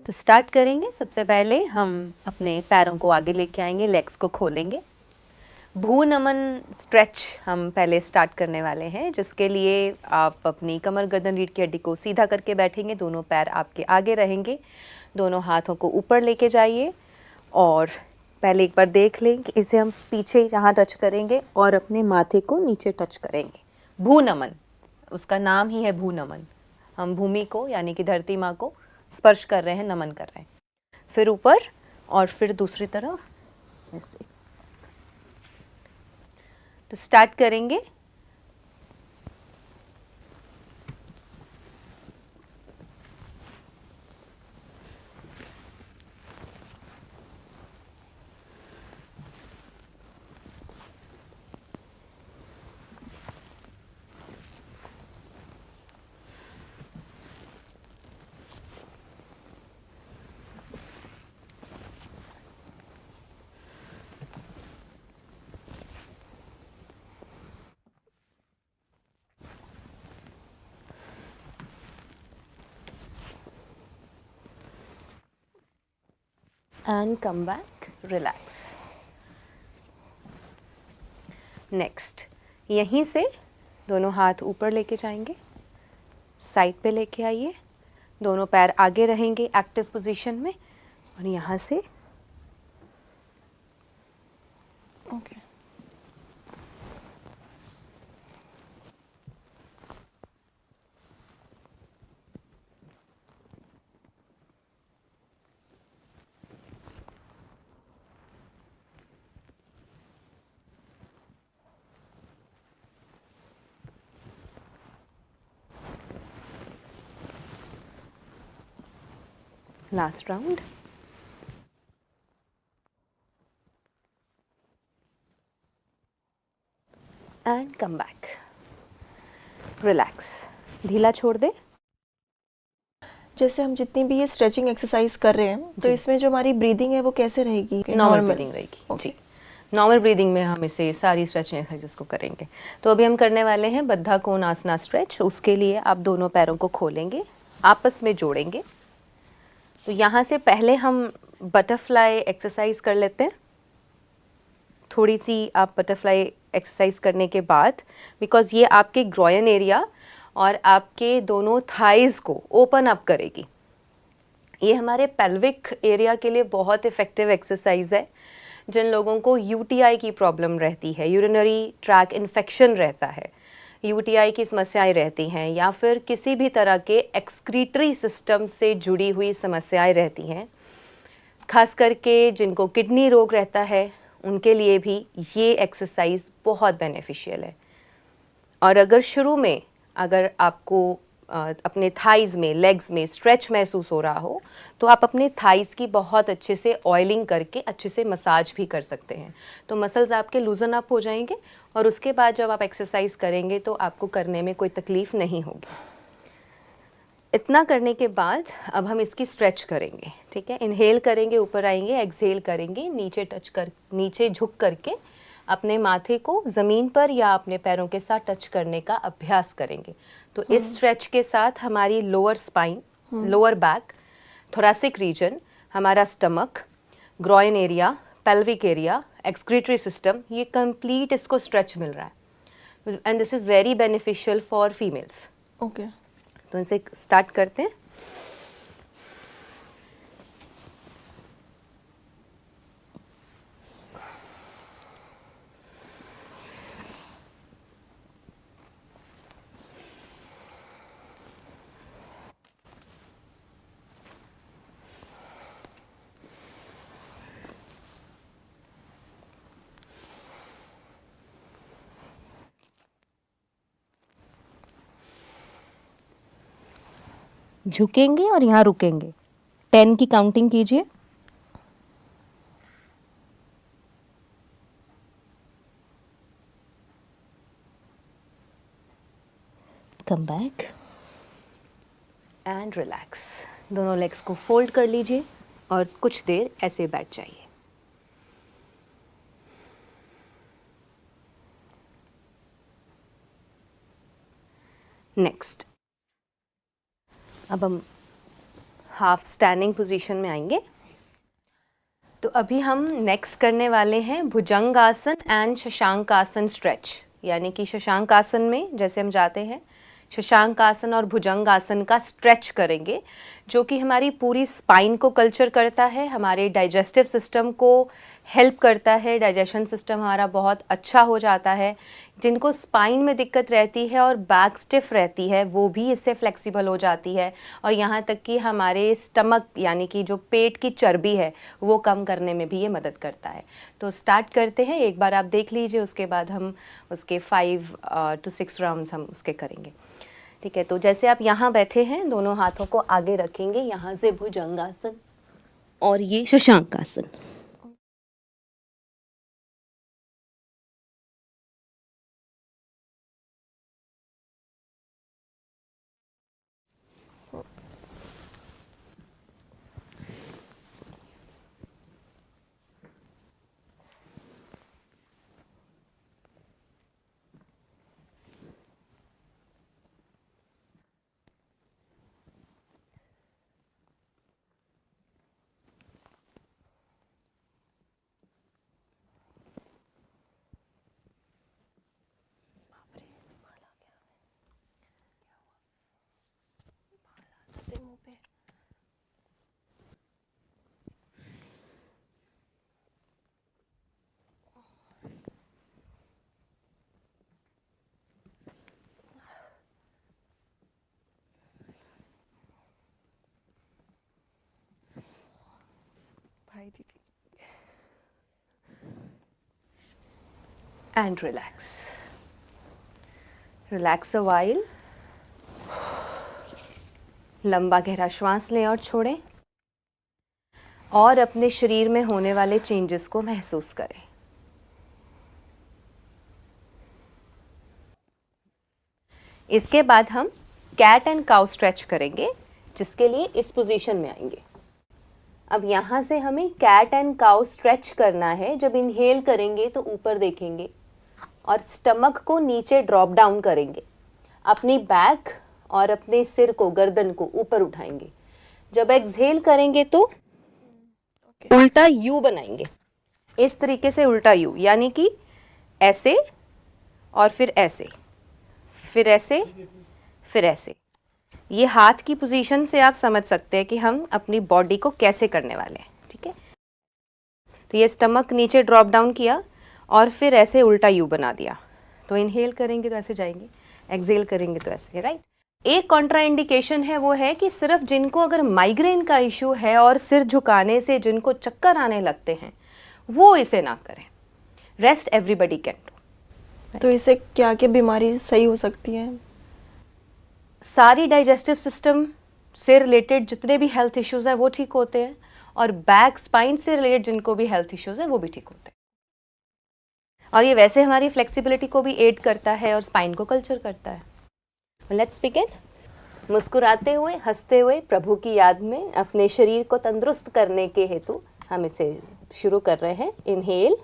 तो स्टार्ट करेंगे। सबसे पहले हम अपने पैरों को आगे लेके आएंगे, लेग्स को खोलेंगे। भू नमन स्ट्रेच हम पहले स्टार्ट करने वाले हैं, जिसके लिए आप अपनी कमर गर्दन रीढ़ की हड्डी को सीधा करके बैठेंगे। दोनों पैर आपके आगे रहेंगे, दोनों हाथों को ऊपर लेके जाइए और पहले एक बार देख लें कि इसे हम पीछे यहाँ टच करेंगे और अपने माथे को नीचे टच करेंगे। भू नमन, उसका नाम ही है भू नमन। हम भूमि को यानी कि धरती माँ को स्पर्श कर रहे हैं, नमन कर रहे हैं। फिर ऊपर और फिर दूसरी तरफ ऐसे। तो स्टार्ट करेंगे। And come back, relax. Next, यहीं से दोनों हाथ ऊपर लेके जाएंगे, साइड पे लेके आइए, दोनों पैर आगे रहेंगे एक्टिव पोजीशन में और यहाँ से okay. Last round. And come back, relax. ढीला छोड़ दे। जैसे हम जितनी भी ये स्ट्रेचिंग एक्सरसाइज कर रहे हैं तो इसमें जो हमारी ब्रीदिंग है वो कैसे रहेगी? नॉर्मल ब्रीदिंग रहेगी जी। नॉर्मल ब्रीदिंग में हम इसे सारी स्ट्रेचिंग एक्सरसाइजेस को करेंगे। तो अभी हम करने वाले हैं बद्धा कोणासना स्ट्रेच। उसके लिए आप दोनों पैरों को खोलेंगे, आपस में जोड़ेंगे। तो यहाँ से पहले हम बटरफ्लाई एक्सरसाइज कर लेते हैं। थोड़ी सी आप बटरफ्लाई एक्सरसाइज करने के बाद, बिकॉज ये आपके ग्रोइन एरिया और आपके दोनों थाइज को ओपन अप करेगी। ये हमारे पेल्विक एरिया के लिए बहुत इफ़ेक्टिव एक्सरसाइज है। जिन लोगों को यूटीआई की प्रॉब्लम रहती है, यूरिनरी ट्रैक इन्फेक्शन रहता है, यूटीआई की समस्याएं रहती हैं, या फिर किसी भी तरह के एक्सक्रीटरी सिस्टम से जुड़ी हुई समस्याएं रहती हैं, खास करके जिनको किडनी रोग रहता है, उनके लिए भी ये एक्सरसाइज बहुत बेनिफिशियल है। और अगर शुरू में अगर आपको अपने थाइज़ में, लेग्स में स्ट्रेच महसूस हो रहा हो, तो आप अपने थाइज़ की बहुत अच्छे से ऑयलिंग करके अच्छे से मसाज भी कर सकते हैं। तो मसल्स आपके लूजन अप हो जाएंगे और उसके बाद जब आप एक्सरसाइज करेंगे तो आपको करने में कोई तकलीफ़ नहीं होगी। इतना करने के बाद अब हम इसकी स्ट्रेच करेंगे। ठीक है, इनहेल करेंगे, ऊपर आएंगे, एक्सहेल करेंगे, नीचे झुक करके अपने माथे को ज़मीन पर या अपने पैरों के साथ टच करने का अभ्यास करेंगे। तो इस स्ट्रेच के साथ हमारी lower spine, lower back, thoracic region, हमारा stomach, groin area, pelvic area, excretory system, ये कंप्लीट इसको स्ट्रेच मिल रहा है। And this is very beneficial for females. Okay. तो इनसे स्टार्ट करते हैं। झुकेंगे और यहाँ रुकेंगे। 10 की काउंटिंग कीजिए। Come back and relax. दोनों लेग्स को फोल्ड कर लीजिए और कुछ देर ऐसे बैठ जाइए। नेक्स्ट, अब हम हाफ स्टैंडिंग पोजीशन में आएंगे। तो अभी हम नेक्स्ट करने वाले हैं भुजंगासन एंड शशांकासन स्ट्रेच, यानी कि शशांकासन में जैसे हम जाते हैं शशांकासन और भुजंगासन का स्ट्रेच करेंगे, जो कि हमारी पूरी स्पाइन को कल्चर करता है, हमारे डाइजेस्टिव सिस्टम को हेल्प करता है, डाइजेशन सिस्टम हमारा बहुत अच्छा हो जाता है। जिनको स्पाइन में दिक्कत रहती है और बैक स्टिफ रहती है वो भी इससे फ्लेक्सिबल हो जाती है, और यहाँ तक कि हमारे स्टमक यानी कि जो पेट की चर्बी है वो कम करने में भी ये मदद करता है। तो स्टार्ट करते हैं, एक बार आप देख लीजिए, उसके बाद हम उसके 5 to 6 राउंड्स हम उसके करेंगे। ठीक है, तो जैसे आप यहाँ बैठे हैं दोनों हाथों को आगे रखेंगे, यहाँ से भुजंगासन और ये Shashankasana. And relax. Relax a while. लंबा गहरा श्वास लें और छोड़ें, और अपने शरीर में होने वाले चेंजेस को महसूस करें। इसके बाद हम कैट एंड काउ स्ट्रेच करेंगे, जिसके लिए इस पोजीशन में आएंगे। अब यहाँ से हमें कैट एंड काउ स्ट्रेच करना है। जब इनहेल करेंगे तो ऊपर देखेंगे और स्टमक को नीचे ड्रॉप डाउन करेंगे, अपनी बैक और अपने सिर को, गर्दन को ऊपर उठाएंगे। जब एक्सहेल करेंगे तो उल्टा यू बनाएंगे, इस तरीके से उल्टा यू, यानी कि ऐसे और फिर ऐसे, फिर ऐसे, फिर ऐसे। ये हाथ की पोजीशन से आप समझ सकते हैं कि हम अपनी बॉडी को कैसे करने वाले हैं। ठीक है, तो ये स्टमक नीचे ड्रॉप डाउन किया और फिर ऐसे उल्टा यू बना दिया। तो इनहेल करेंगे तो ऐसे जाएंगे, एक्सहेल करेंगे तो ऐसे, राइट। एक कॉन्ट्रा इंडिकेशन है, वो है कि सिर्फ जिनको अगर माइग्रेन का इशू है और सिर झुकाने से जिनको चक्कर आने लगते हैं वो इसे ना करें, रेस्ट एवरीबडी कैन डू। तो इससे क्या क्या बीमारी सही हो सकती है? सारी डाइजेस्टिव सिस्टम से रिलेटेड जितने भी हेल्थ इश्यूज हैं वो ठीक होते हैं, और बैक स्पाइन से रिलेटेड जिनको भी हेल्थ इश्यूज हैं वो भी ठीक होते हैं। और ये वैसे हमारी फ्लेक्सिबिलिटी को भी एड करता है और स्पाइन को कल्चर करता है। Let's begin. मुस्कुराते हुए, हंसते हुए, प्रभु की याद में अपने शरीर को तंदुरुस्त करने के हेतु हम इसे शुरू कर रहे हैं। Inhale,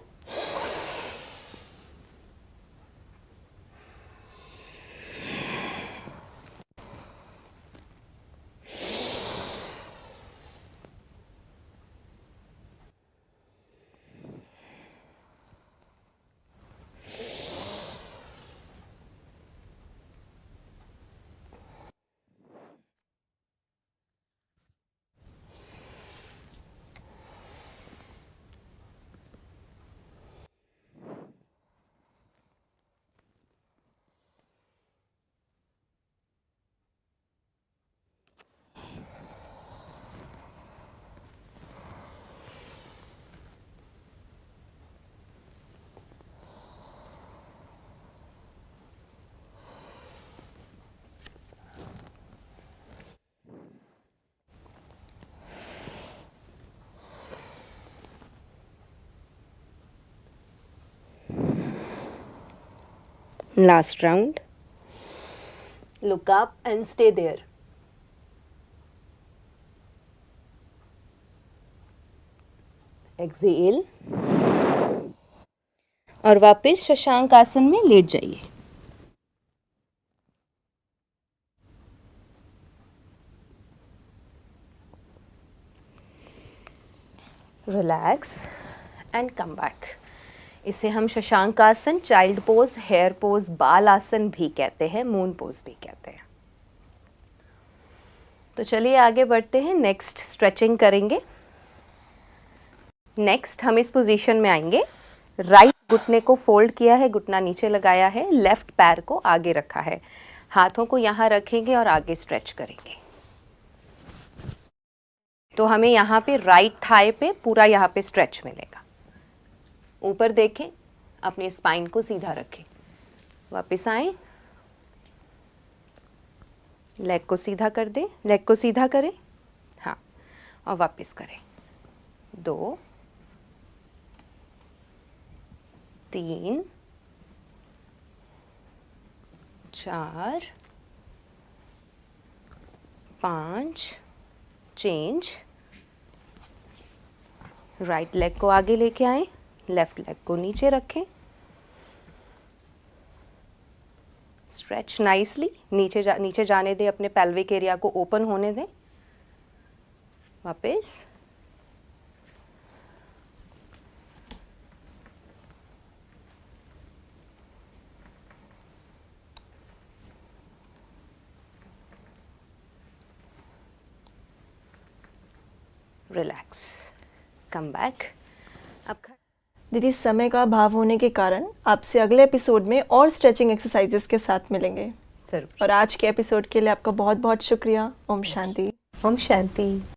last round. Look up and stay there. Exhale और वापस शशांक आसन में लेट जाइए। Relax and come back. इसे हम शशांक आसन, चाइल्ड पोज, हेयर पोज, बाल आसन भी कहते हैं, मून पोज भी कहते हैं। तो चलिए आगे बढ़ते हैं, नेक्स्ट स्ट्रेचिंग करेंगे। नेक्स्ट हम इस पोजीशन में आएंगे, राइट घुटने को फोल्ड किया है, घुटना नीचे लगाया है, लेफ्ट पैर को आगे रखा है, हाथों को यहाँ रखेंगे और आगे स्ट्रेच करेंगे। तो हमें यहाँ पे राइट थाई पे पूरा यहाँ पे स्ट्रेच मिलेगा। ऊपर देखें, अपने स्पाइन को सीधा रखें, वापस आए, लेग को सीधा कर दें, लेग को सीधा करें, हाँ, और वापस करें। 2 3 4 5, चेंज। राइट लेग को आगे लेके आए, लेफ्ट लेग को नीचे रखें, स्ट्रेच नाइसली, नीचे जाने दें, अपने पेल्विक एरिया को ओपन होने दें। वापस, रिलैक्स, कम बैक। अब दीदी, समय का अभाव होने के कारण आपसे अगले एपिसोड में और स्ट्रेचिंग एक्सरसाइजेस के साथ मिलेंगे। जरूर। और आज के एपिसोड के लिए आपका बहुत बहुत शुक्रिया। ओम शांति। ओम शांति।